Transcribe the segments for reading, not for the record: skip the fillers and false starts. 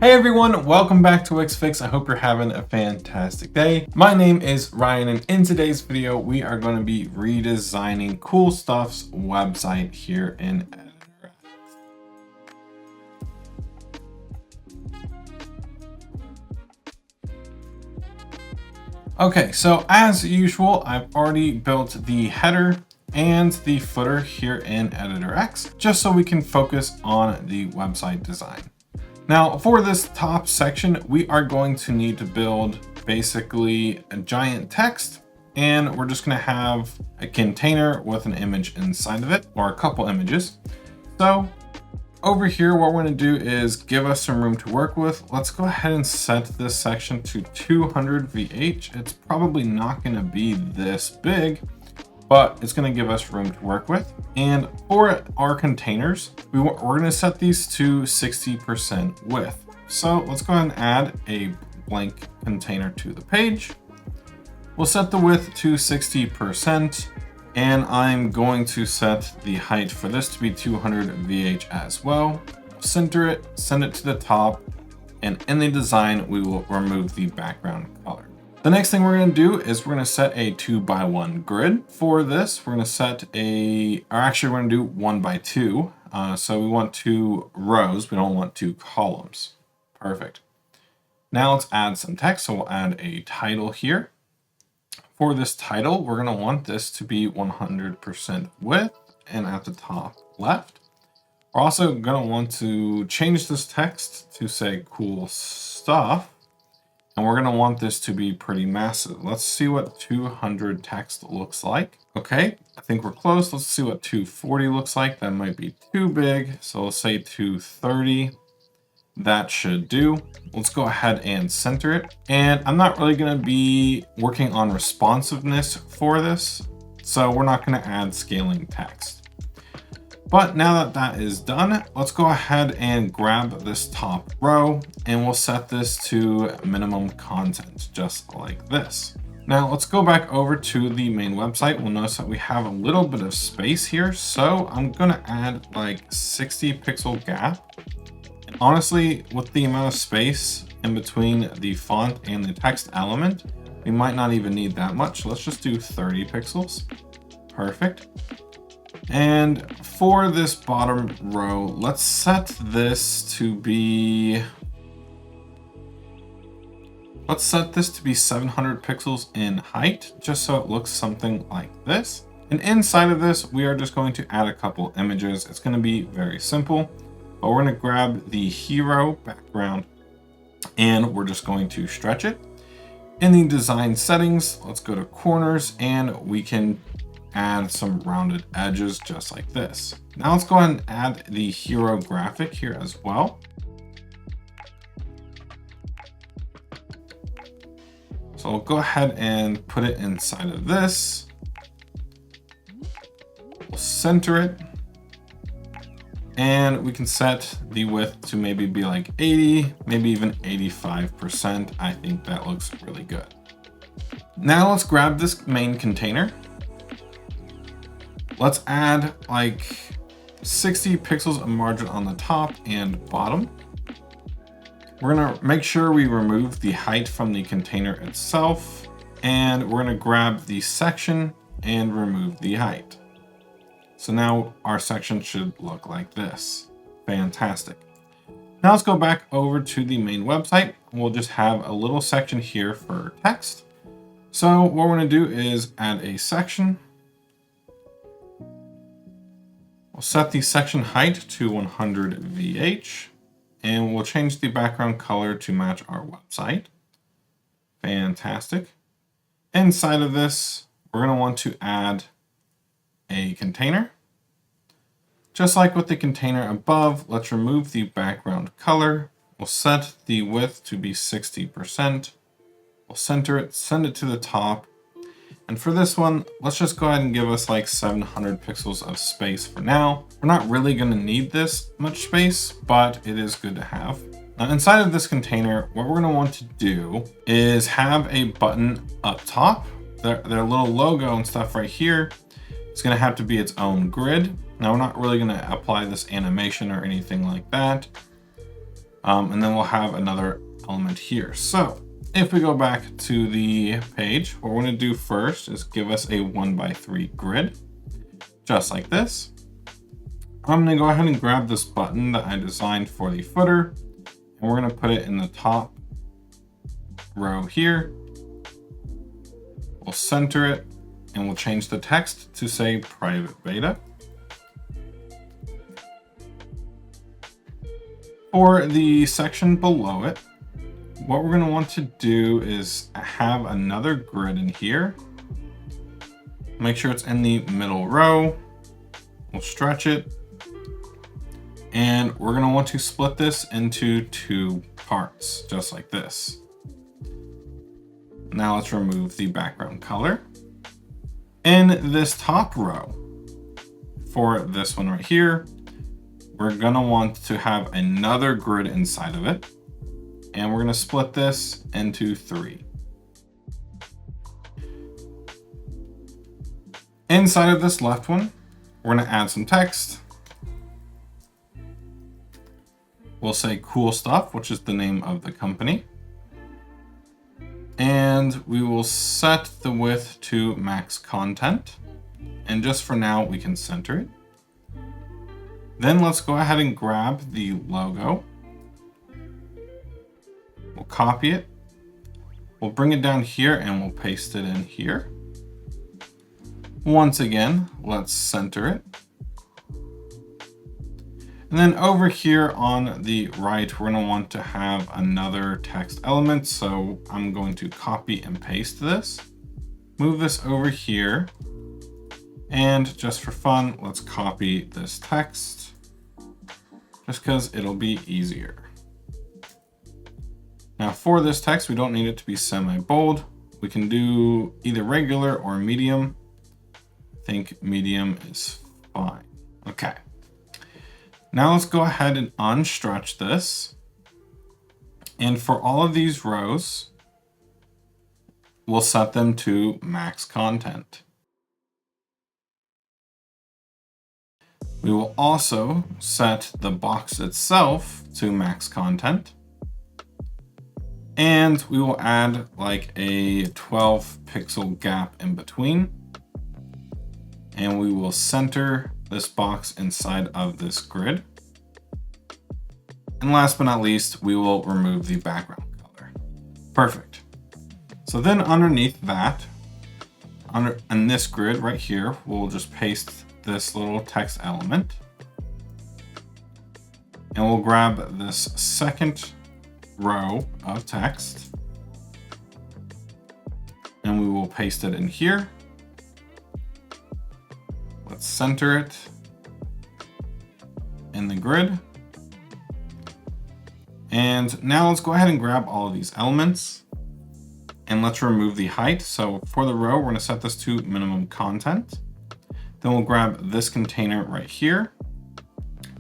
Hey everyone, welcome back to Wix Fix. I hope you're having a fantastic day. My name is Ryan, and in today's video, we are going to be redesigning Cool Stuff's website here in Editor. Okay, so as usual, I've already built the header and the footer here in Editor X, just so we can focus on the website design. Now for this top section, we are going to need to build basically a giant text, and we're just gonna have a container with an image inside of it, or a couple images. So over here, what we're gonna do is give us some room to work with. Let's go ahead and set this section to 200 VH. It's probably not gonna be this big, but it's going to give us room to work with. And for our containers, we're going to set these to 60% width. So let's go ahead and add a blank container to the page. We'll set the width to 60%, and I'm going to set the height for this to be 200 VH as well. Center it, send it to the top, and in the design, we will remove the background color. The next thing we're going to do is we're going to set a 2x1 grid. For this, we're going to set we're going to do 1x2. So we want 2 rows. We don't want 2 columns. Perfect. Now let's add some text. So we'll add a title here. For this title, we're going to want this to be 100% width and at the top left. We're also going to want to change this text to say cool stuff. And we're going to want this to be pretty massive. Let's see what 200 text looks like. Okay, I think we're close. Let's see what 240 looks like. That might be too big. So let's say 230. That should do. Let's go ahead and center it. And I'm not really going to be working on responsiveness for this, so we're not going to add scaling text. But now that that is done, let's go ahead and grab this top row, and we'll set this to minimum content, just like this. Now let's go back over to the main website. We'll notice that we have a little bit of space here. So I'm gonna add like 60 pixel gap. And honestly, with the amount of space in between the font and the text element, we might not even need that much. Let's just do 30 pixels. Perfect. And for this bottom row, let's set this to be 700 pixels in height, just so it looks something like this. And inside of this, we are just going to add a couple images. It's going to be very simple, but we're going to grab the hero background and we're just going to stretch it. In the design settings, let's go to corners, and we can add some rounded edges just like this. Now let's go ahead and add the hero graphic here as well. So we'll go ahead and put it inside of this. We'll center it. And we can set the width to maybe be like 80, maybe even 85%. I think that looks really good. Now let's grab this main container. Let's add like 60 pixels of margin on the top and bottom. We're gonna make sure we remove the height from the container itself, and we're gonna grab the section and remove the height. So now our section should look like this. Fantastic. Now let's go back over to the main website. We'll just have a little section here for text. So what we're gonna do is add a section. We'll set the section height to 100 VH, and we'll change the background color to match our website. Fantastic. Inside of this, we're going to want to add a container. Just like with the container above, let's remove the background color. We'll set the width to be 60%. We'll center it, send it to the top. And for this one, let's just go ahead and give us like 700 pixels of space for now. We're not really going to need this much space, but it is good to have. Now inside of this container, what we're going to want to do is have a button up top. Their little logo and stuff right here. It's going to have to be its own grid. Now we're not really going to apply this animation or anything like that. And then we'll have another element here. So if we go back to the page, what we're going to do first is give us a 1x3 grid, just like this. I'm going to go ahead and grab this button that I designed for the footer, and we're going to put it in the top row here. We'll center it, and we'll change the text to say private beta. For the section below it, what we're going to want to do is have another grid in here. Make sure it's in the middle row. We'll stretch it. And we're going to want to split this into 2 parts, just like this. Now let's remove the background color. In this top row, for this one right here, we're going to want to have another grid inside of it. And we're going to split this into 3. Inside of this left one, we're going to add some text. We'll say cool stuff, which is the name of the company. And we will set the width to max content. And just for now, we can center it. Then let's go ahead and grab the logo. We'll copy it. We'll bring it down here and we'll paste it in here. Once again, let's center it. And then over here on the right, we're going to want to have another text element. So I'm going to copy and paste this, move this over here. And just for fun, let's copy this text just because it'll be easier. Now for this text, we don't need it to be semi-bold. We can do either regular or medium. I think medium is fine. Okay. Now let's go ahead and unstretch this. And for all of these rows, we'll set them to max content. We will also set the box itself to max content. And we will add like a 12 pixel gap in between. And we will center this box inside of this grid. And last but not least, we will remove the background color. Perfect. So then underneath that, in this grid right here, we'll just paste this little text element. And we'll grab this second row of text. And we will paste it in here. Let's center it in the grid. And now let's go ahead and grab all of these elements and let's remove the height. So for the row, we're going to set this to minimum content. Then we'll grab this container right here.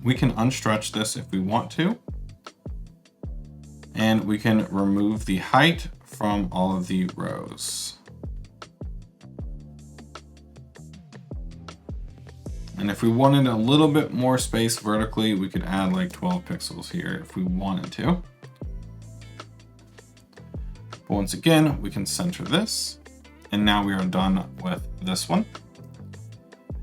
We can unstretch this if we want to. And we can remove the height from all of the rows. And if we wanted a little bit more space vertically, we could add like 12 pixels here if we wanted to. But once again, we can center this. And now we are done with this one.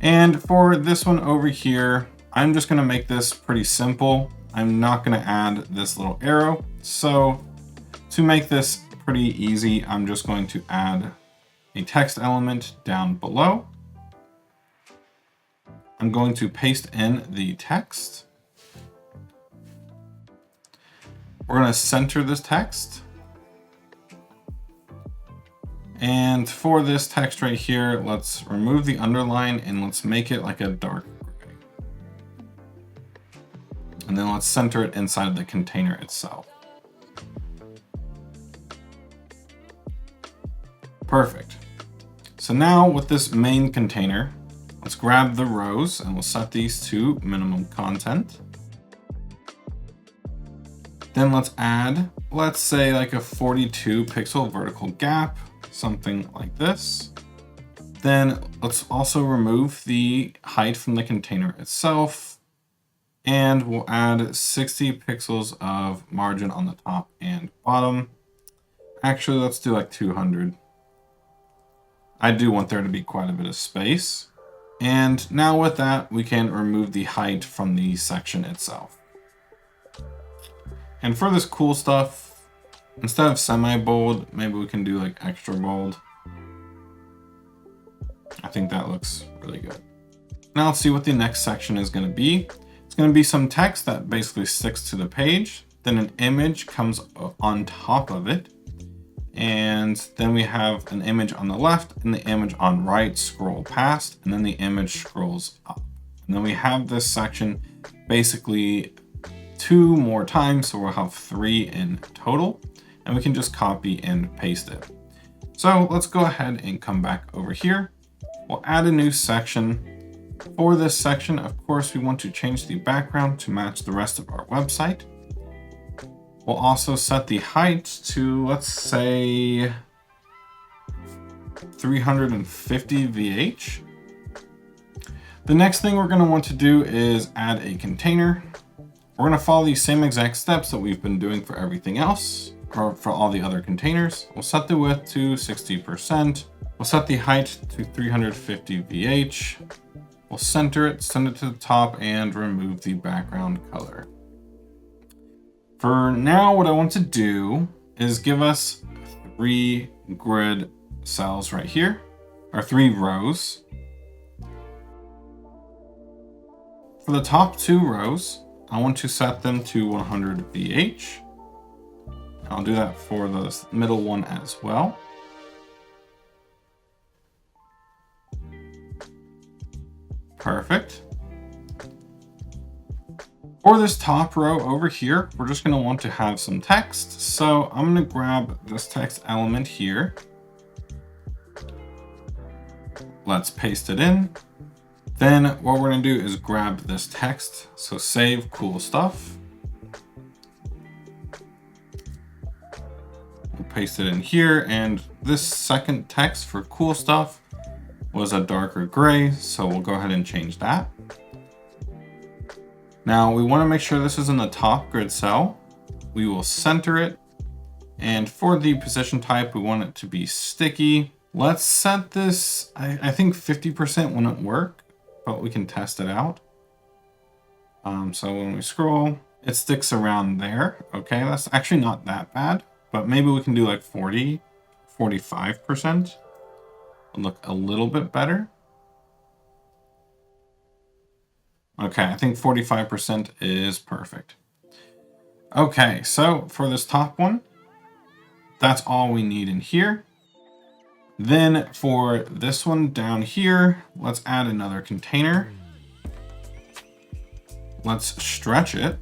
And for this one over here, I'm just going to make this pretty simple. I'm not going to add this little arrow. So to make this pretty easy, I'm just going to add a text element down below. I'm going to paste in the text. We're going to center this text. And for this text right here, let's remove the underline and let's make it like a dark gray. And then let's center it inside of the container itself. Perfect. So now with this main container, let's grab the rows and we'll set these to minimum content. Then let's add, let's say like a 42 pixel vertical gap, something like this. Then let's also remove the height from the container itself. And we'll add 60 pixels of margin on the top and bottom. Actually, let's do like 200. I do want there to be quite a bit of space. And now with that, we can remove the height from the section itself. And for this cool stuff, instead of semi-bold, maybe we can do like extra bold. I think that looks really good. Now let's see what the next section is going to be. It's going to be some text that basically sticks to the page. Then an image comes on top of it. And then we have an image on the left and the image on right scroll past, and then the image scrolls up. And then we have this section basically 2 more times, so we'll have 3 in total, and we can just copy and paste it. So let's go ahead and come back over here. We'll add a new section. For this section, of course, we want to change the background to match the rest of our website. We'll also set the height to, let's say, 350 VH. The next thing we're going to want to do is add a container. We're going to follow the same exact steps that we've been doing for everything else, or for all the other containers. We'll set the width to 60%. We'll set the height to 350 VH. We'll center it, send it to the top, and remove the background color. For now, what I want to do is give us 3 grid cells right here, or 3 rows. For the top 2 rows, I want to set them to 100 VH. I'll do that for the middle one as well. Perfect. For this top row over here, we're just going to want to have some text. So I'm going to grab this text element here. Let's paste it in. Then what we're going to do is grab this text. So save cool stuff. We'll paste it in here. And this second text for cool stuff was a darker gray. So we'll go ahead and change that. Now we want to make sure this is in the top grid cell. We will center it. And for the position type, we want it to be sticky. Let's set this, I think 50% wouldn't work, but we can test it out. So when we scroll, it sticks around there. Okay, that's actually not that bad, but maybe we can do like 40, 45%. It'll look a little bit better. Okay, I think 45% is perfect. Okay, so for this top one, that's all we need in here. Then for this one down here, let's add another container. Let's stretch it.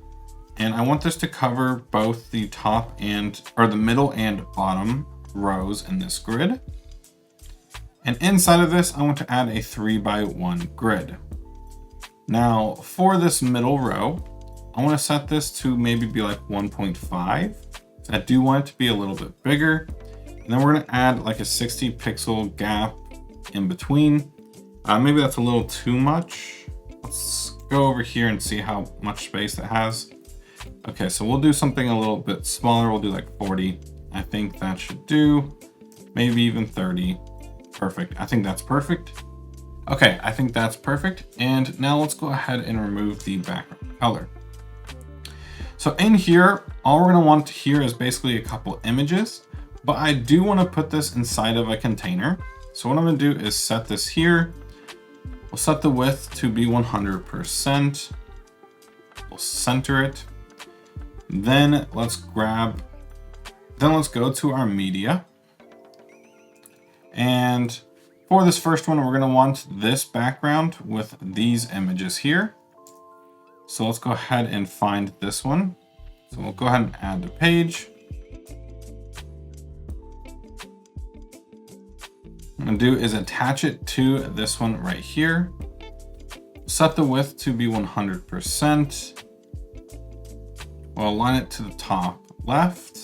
And I want this to cover both the top and, or the middle and bottom rows in this grid. And inside of this, I want to add a 3x1 grid. Now for this middle row, I want to set this to maybe be like 1.5. I do want it to be a little bit bigger. And then we're going to add like a 60 pixel gap in between. Maybe that's a little too much. Let's go over here and see how much space it has. Okay, so we'll do something a little bit smaller. We'll do like 40. I think that should do. Maybe even 30. Perfect. I think that's perfect. Okay, I think that's perfect. And now let's go ahead and remove the background color. So in here, all we're going to want here is basically a couple images, but I do want to put this inside of a container. So what I'm going to do is set this here. We'll set the width to be 100%. We'll center it. Then let's go to our media. And for this first one, we're going to want this background with these images here. So let's go ahead and find this one. So we'll go ahead and add the page. What I'm going to do is attach it to this one right here. Set the width to be 100%. We'll align it to the top left.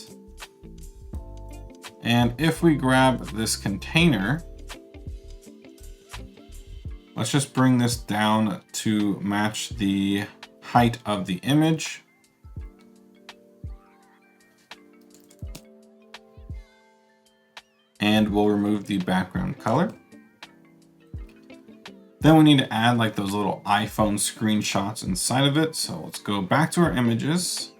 And if we grab this container, let's just bring this down to match the height of the image. And we'll remove the background color. Then we need to add like those little iPhone screenshots inside of it. So let's go back to our images.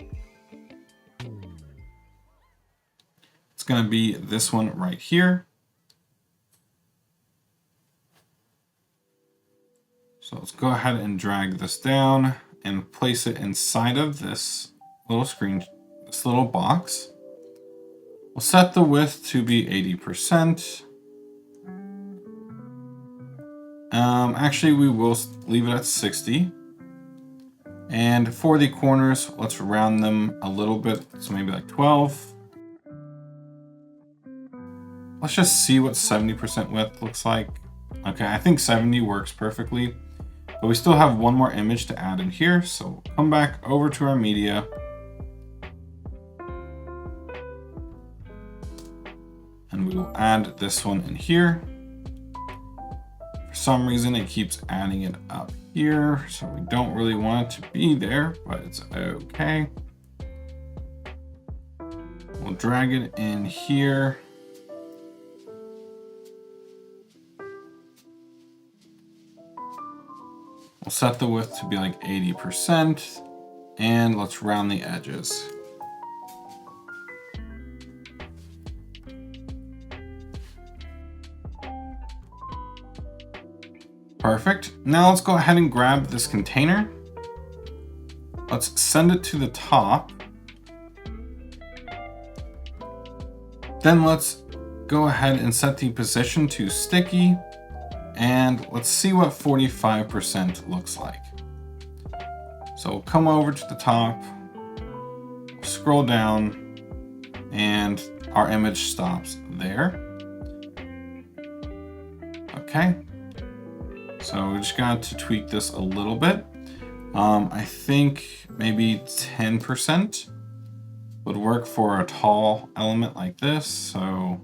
It's going to be this one right here. So let's go ahead and drag this down and place it inside of this little box. We'll set the width to be 80%. Actually, we will leave it at 60. And for the corners, let's round them a little bit. So maybe like 12. Let's just see what 70% width looks like. Okay, I think 70 works perfectly. But we still have one more image to add in here. So we'll come back over to our media. And we will add this one in here. For some reason, it keeps adding it up here. So we don't really want it to be there, but it's okay. We'll drag it in here. We'll set the width to be like 80%, and let's round the edges. Perfect. Now let's go ahead and grab this container. Let's send it to the top. Then let's go ahead and set the position to sticky. And let's see what 45% looks like. So we'll come over to the top, scroll down, and our image stops there. Okay. So we just got to tweak this a little bit. I think maybe 10% would work for a tall element like this. So,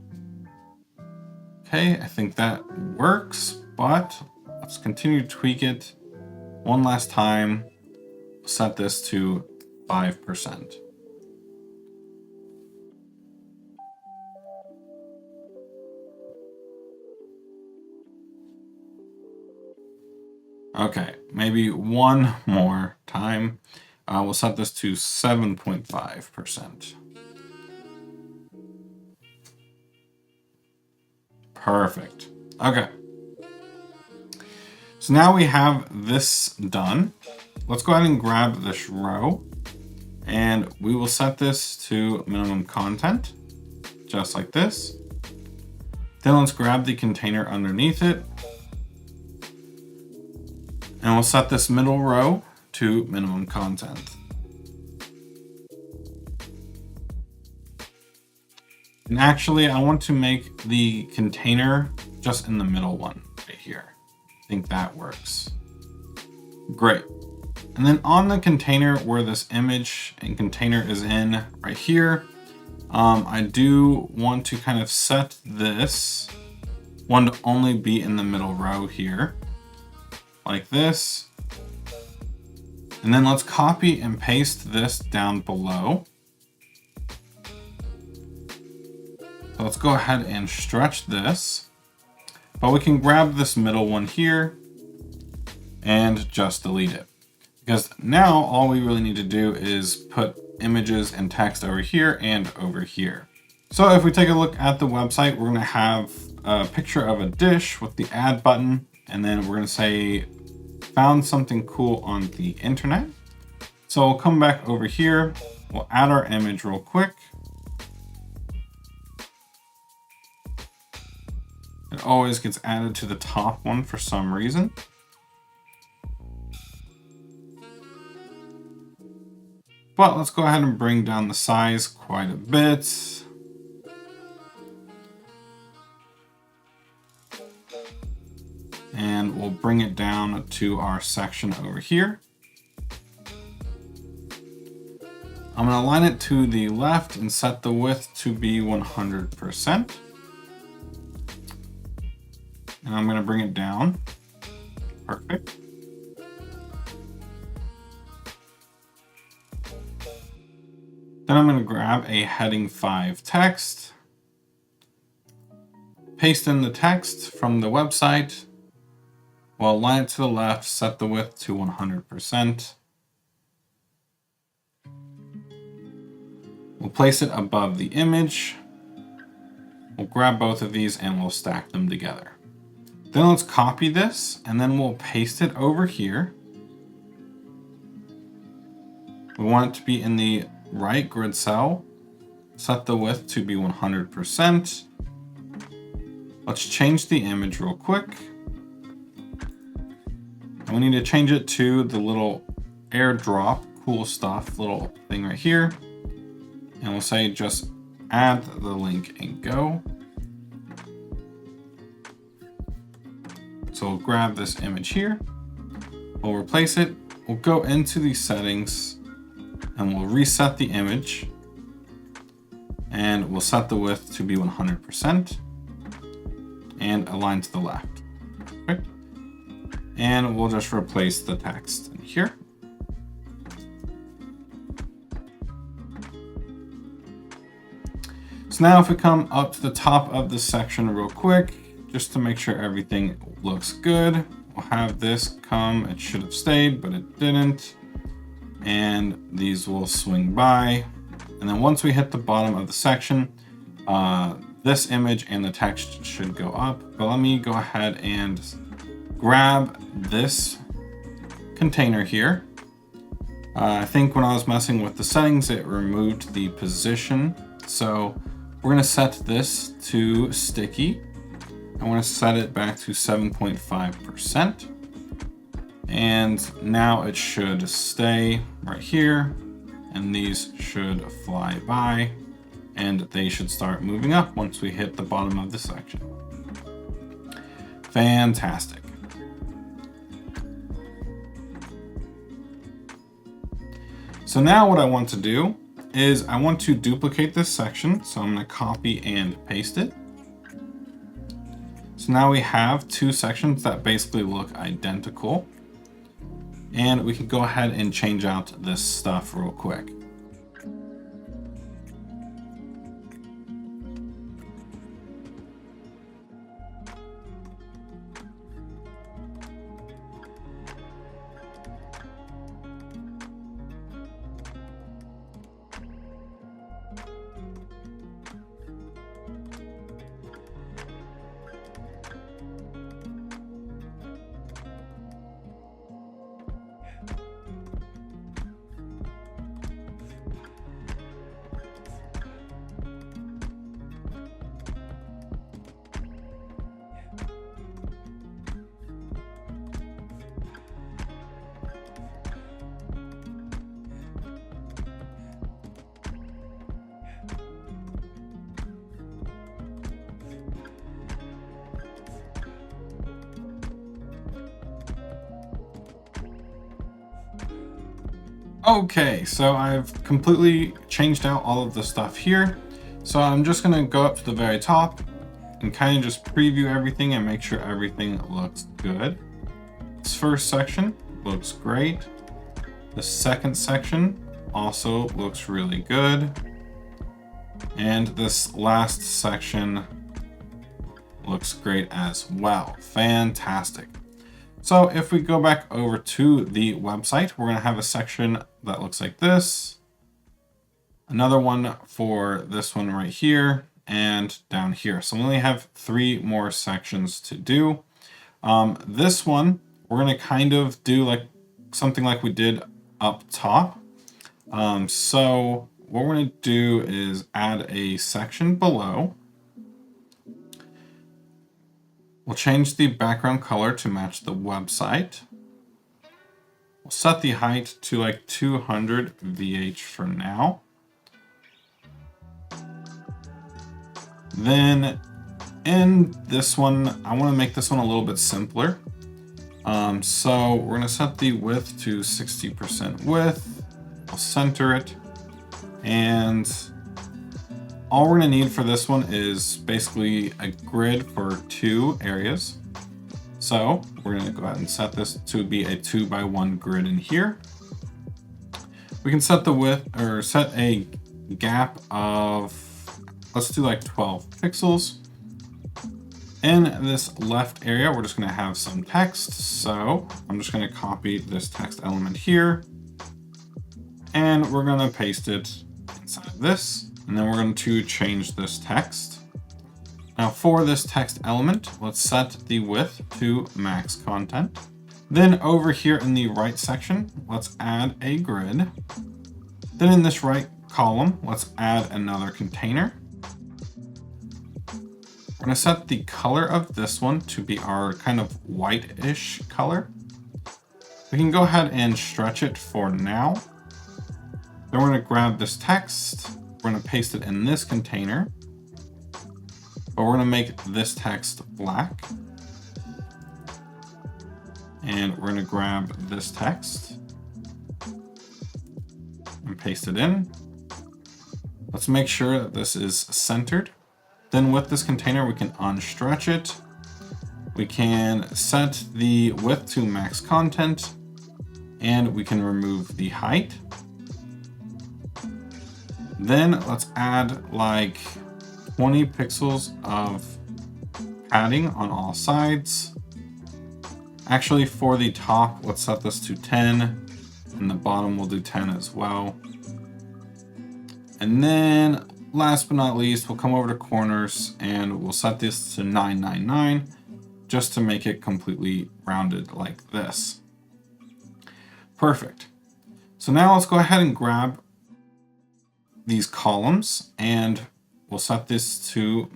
okay, I think that works. But let's continue to tweak it one last time. Set this to 5%. Okay, maybe one more time. We'll set this to 7.5%. Perfect. Okay. So now we have this done. Let's go ahead and grab this row and we will set this to minimum content, just like this. Then let's grab the container underneath it and we'll set this middle row to minimum content. And actually, I want to make the container just in the middle one right here. I think that works. Great. And then on the container where this image and container is in right here, I do want to kind of set this one to only be in the middle row here, like this. And then let's copy and paste this down below. So let's go ahead and stretch this. But we can grab this middle one here and just delete it. Because now all we really need to do is put images and text over here and over here. So if we take a look at the website, we're going to have a picture of a dish with the add button. And then we're going to say, found something cool on the internet. So we'll come back over here. We'll add our image real quick. It always gets added to the top one for some reason. But let's go ahead and bring down the size quite a bit. And we'll bring it down to our section over here. I'm going to align it to the left and set the width to be 100%. And I'm going to bring it down. Perfect. Then I'm going to grab a heading 5 text, paste in the text from the website. We'll align it to the left, set the width to 100%. We'll place it above the image. We'll grab both of these and we'll stack them together. Then let's copy this and then we'll paste it over here. We want it to be in the right grid cell. Set the width to be 100%. Let's change the image real quick. And we need to change it to the little airdrop, cool stuff, little thing right here. And we'll say just add the link and go. So we'll grab this image here. We'll replace it. We'll go into the settings and we'll reset the image. And we'll set the width to be 100% and align to the left. Okay. And we'll just replace the text in here. So now if we come up to the top of the section real quick, just to make sure everything looks good, we'll have this come. It should have stayed, but it didn't. And these will swing by. And then once we hit the bottom of the section, this image and the text should go up. But let me go ahead and grab this container here. I think when I was messing with the settings, it removed the position. So we're gonna set this to sticky. I wanna set it back to 7.5%. And now it should stay right here. And these should fly by. And they should start moving up once we hit the bottom of the section. Fantastic. So now what I want to do is I want to duplicate this section. So I'm going to copy and paste it. So now we have two sections that basically look identical. And we can go ahead and change out this stuff real quick. Okay, so I've completely changed out all of the stuff here. So I'm just gonna go up to the very top and kind of just preview everything and make sure everything looks good. This first section looks great. The second section also looks really good. And this last section looks great as well. Fantastic. So if we go back over to the website, we're going to have a section that looks like this. Another one for this one right here and down here. So we only have 3 more sections to do. This one, we're going to kind of do like something like we did up top. So what we're going to do is add a section below. We'll change the background color to match the website. We'll set the height to like 200 VH for now. Then in this one, I want to make this one a little bit simpler. So we're going to set the width to 60% width. We'll center it. And all we're going to need for this one is basically a grid for 2 areas. So we're going to go ahead and set this to be a 2x1 grid in here. We can set the width or set a gap of, let's do like 12 pixels. In this left area, we're just going to have some text. So I'm just going to copy this text element here, and we're going to paste it inside of this. And then we're going to change this text. Now for this text element, let's set the width to max content. Then over here in the right section, let's add a grid. Then in this right column, let's add another container. We're going to set the color of this one to be our kind of white-ish color. We can go ahead and stretch it for now. Then we're going to grab this text. We're going to paste it in this container. But we're going to make this text black. And we're going to grab this text and paste it in. Let's make sure that this is centered. Then with this container, we can unstretch it. We can set the width to max content, and we can remove the height. Then let's add like 20 pixels of padding on all sides. Actually, for the top, let's set this to 10, and the bottom we'll do 10 as well. And then last but not least, we'll come over to corners and we'll set this to 999 just to make it completely rounded like this. Perfect. So now let's go ahead and grab these columns and we'll set this to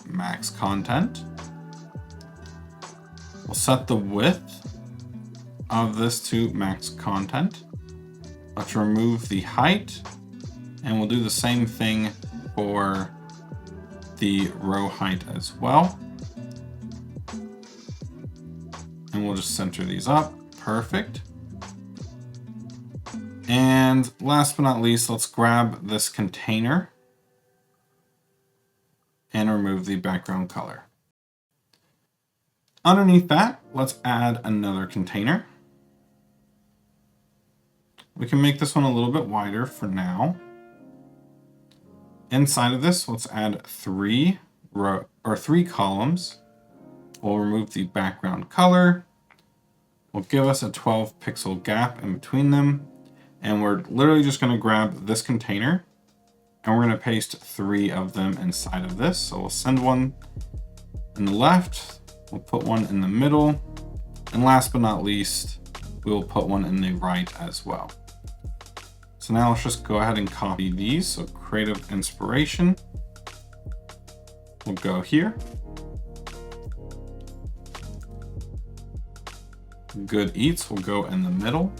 max content. We'll set the width of this to max content. Let's remove the height, and we'll do the same thing for the row height as well. And we'll just center these up. Perfect. And last but not least, let's grab this container and remove the background color. Underneath that, let's add another container. We can make this one a little bit wider for now. Inside of this, let's add three columns. We'll remove the background color. We'll give us a 12 pixel gap in between them. And we're literally just going to grab this container and we're going to paste 3 of them inside of this. So we'll send one in the left. We'll put one in the middle, and last but not least, we will put one in the right as well. So now let's just go ahead and copy these. So creative inspiration, we'll go here. Good eats will go in the middle.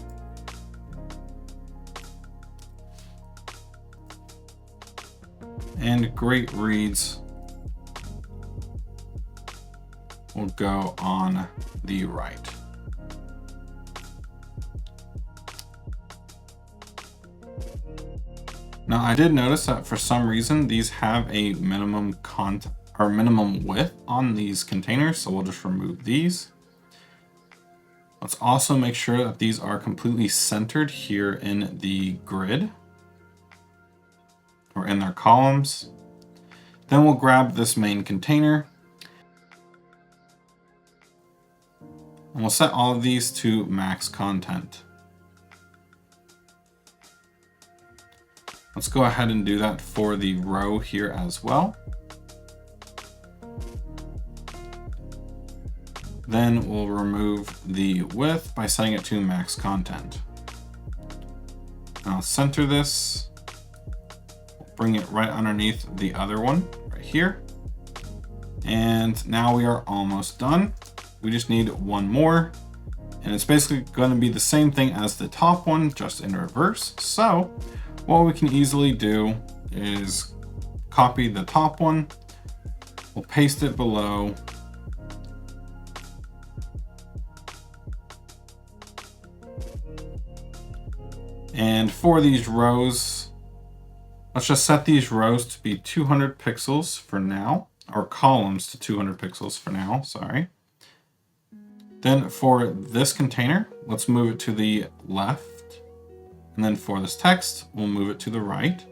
And great reads will go on the right. Now I did notice that for some reason these have a minimum width on these containers, so we'll just remove these. Let's also make sure that these are completely centered here in the grid or in their columns. Then we'll grab this main container and we'll set all of these to max content. Let's go ahead and do that for the row here as well. Then we'll remove the width by setting it to max content. Now center this, bring it right underneath the other one right here. And now we are almost done. We just need one more, and it's basically going to be the same thing as the top one, just in reverse. So what we can easily do is copy the top one, we'll paste it below, and for these rows, let's just set these rows to be 200 pixels for now, or columns to 200 pixels for now, sorry. Then for this container, let's move it to the left. And then for this text, we'll move it to the right.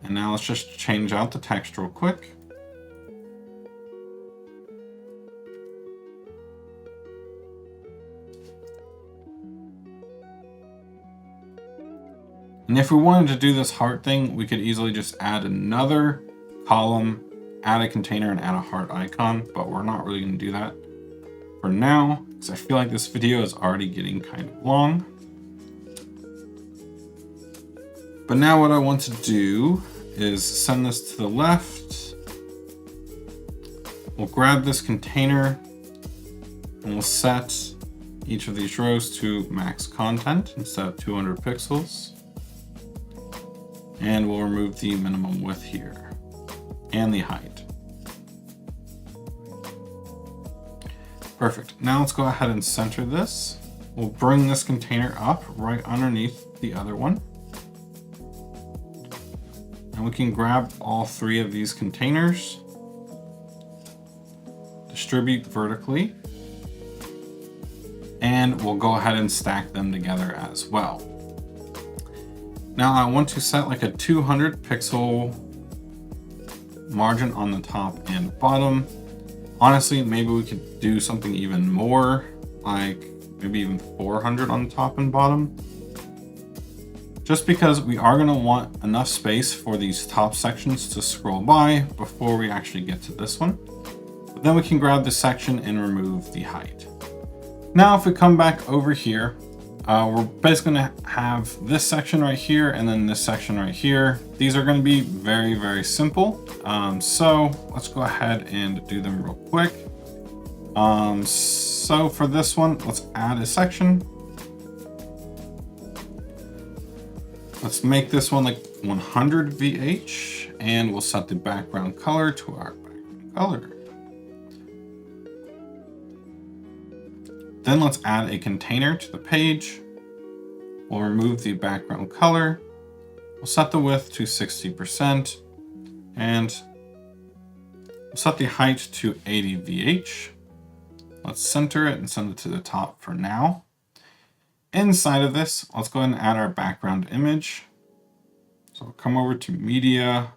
And now let's just change out the text real quick. And if we wanted to do this heart thing, we could easily just add another column, add a container, and add a heart icon, but we're not really going to do that for now, because I feel like this video is already getting kind of long. But now what I want to do is send this to the left. We'll grab this container and we'll set each of these rows to max content instead of 200 pixels. And we'll remove the minimum width here and the height. Perfect. Now let's go ahead and center this. We'll bring this container up right underneath the other one. And we can grab all three of these containers, distribute vertically, and we'll go ahead and stack them together as well. Now I want to set like a 200 pixel margin on the top and bottom. Honestly, maybe we could do something even more, like maybe even 400 on the top and bottom. Just because we are going to want enough space for these top sections to scroll by before we actually get to this one. But then we can grab this section and remove the height. Now if we come back over here, we're basically going to have this section right here and then this section right here. These are going to be very, very simple. So let's go ahead and do them real quick. So for this one, let's add a section. Let's make this one like 100 VH and we'll set the background color to our background color. Then let's add a container to the page. We'll remove the background color. We'll set the width to 60% and we'll set the height to 80 VH. Let's center it and send it to the top for now. Inside of this, let's go ahead and add our background image. So we'll come over to Media,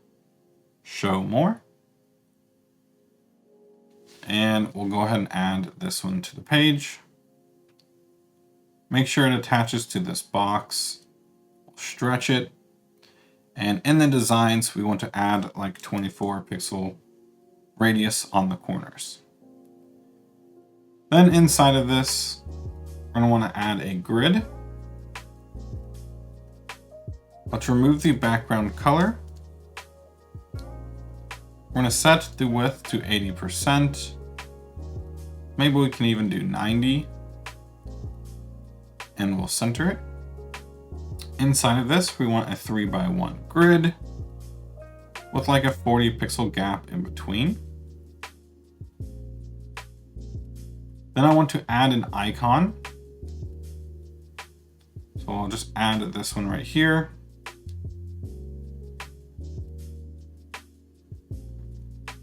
Show More. And we'll go ahead and add this one to the page. Make sure it attaches to this box. We'll stretch it. And in the designs, we want to add like 24 pixel radius on the corners. Then inside of this, we're going to want to add a grid. Let's remove the background color. We're going to set the width to 80%. Maybe we can even do 90. And we'll center it. Inside of this, we want a 3x1 grid with like a 40 pixel gap in between. Then I want to add an icon. So I'll just add this one right here.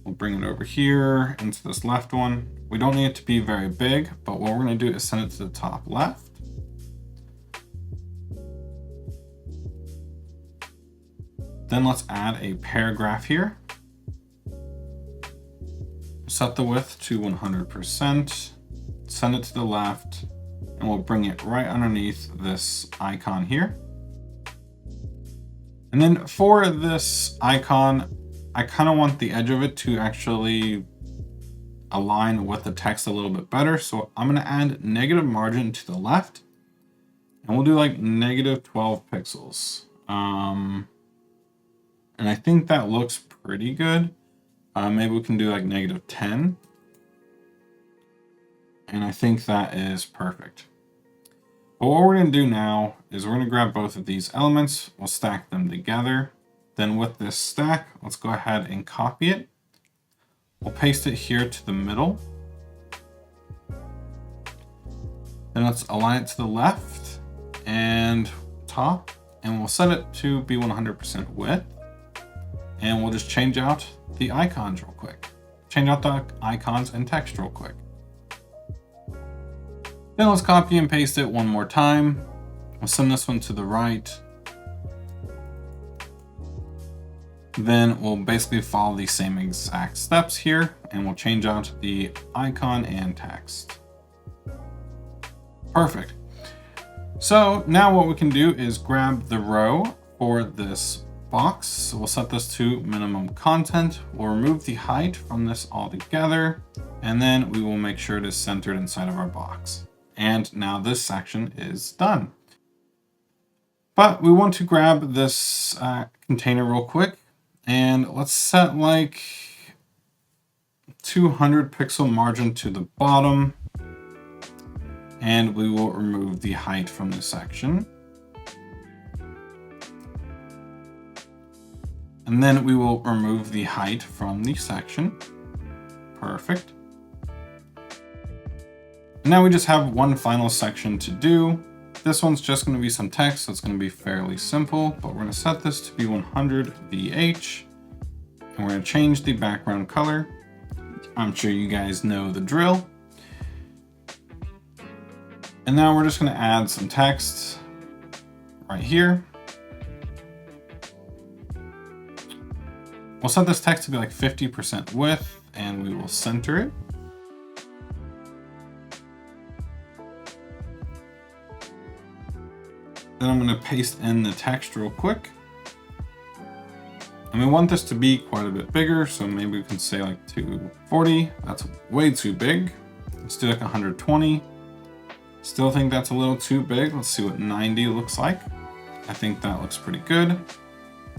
We'll bring it over here into this left one. We don't need it to be very big, but what we're going to do is send it to the top left. Then let's add a paragraph here. Set the width to 100%, send it to the left, and we'll bring it right underneath this icon here. And then for this icon, I kind of want the edge of it to actually align with the text a little bit better. So I'm going to add negative margin to the left, and we'll do like negative 12 pixels. And I think that looks pretty good. Maybe we can do like negative 10. And I think that is perfect. But what we're going to do now is we're going to grab both of these elements. We'll stack them together. Then with this stack, let's go ahead and copy it. We'll paste it here to the middle. Then let's align it to the left and top. And we'll set it to be 100% width. And we'll just change out the icons real quick. Change out the icons and text real quick. Then let's copy and paste it one more time. We'll send this one to the right. Then we'll basically follow the same exact steps here, and we'll change out the icon and text. Perfect. So now what we can do is grab the row for this box. So we'll set this to minimum content. We'll remove the height from this altogether, and then we will make sure it is centered inside of our box. And now this section is done. But we want to grab this container real quick, and let's set like 200 pixel margin to the bottom. And we will remove the height from this section. And then we will remove the height from the section. Perfect. And now we just have one final section to do. This one's just going to be some text, so it's going to be fairly simple, but we're going to set this to be 100 VH. And we're going to change the background color. I'm sure you guys know the drill. And now we're just going to add some text right here. We'll set this text to be like 50% width, and we will center it. Then I'm going to paste in the text real quick. And we want this to be quite a bit bigger, so maybe we can say like 240. That's way too big. Let's do like 120. Still think that's a little too big. Let's see what 90 looks like. I think that looks pretty good.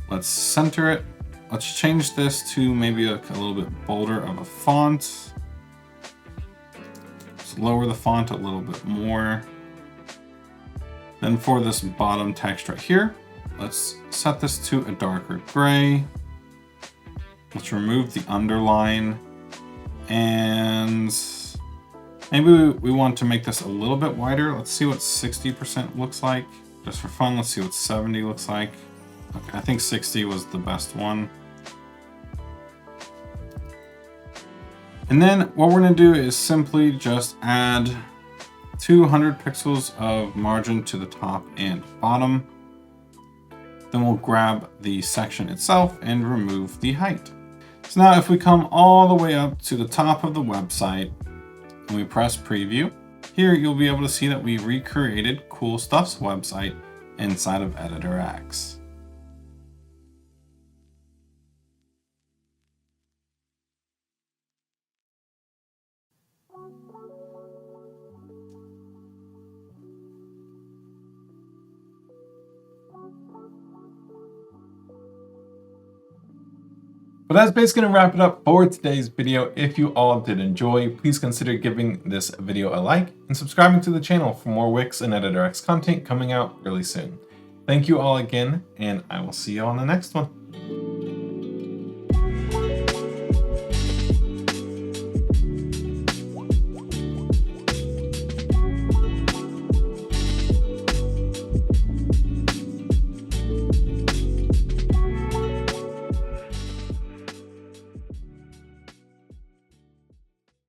Let's center it. Let's change this to maybe like a little bit bolder of a font. Let's lower the font a little bit more. Then for this bottom text right here, let's set this to a darker gray. Let's remove the underline, and maybe we want to make this a little bit wider. Let's see what 60% looks like. Just for fun, let's see what 70 looks like. Okay, I think 60 was the best one. And then what we're gonna do is simply just add 200 pixels of margin to the top and bottom. Then we'll grab the section itself and remove the height. So now if we come all the way up to the top of the website and we press preview, here you'll be able to see that we recreated Cool Stuff's website inside of Editor X. But that's basically gonna wrap it up for today's video. If you all did enjoy, please consider giving this video a like and subscribing to the channel for more Wix and Editor X content coming out really soon. Thank you all again, and I will see you on the next one.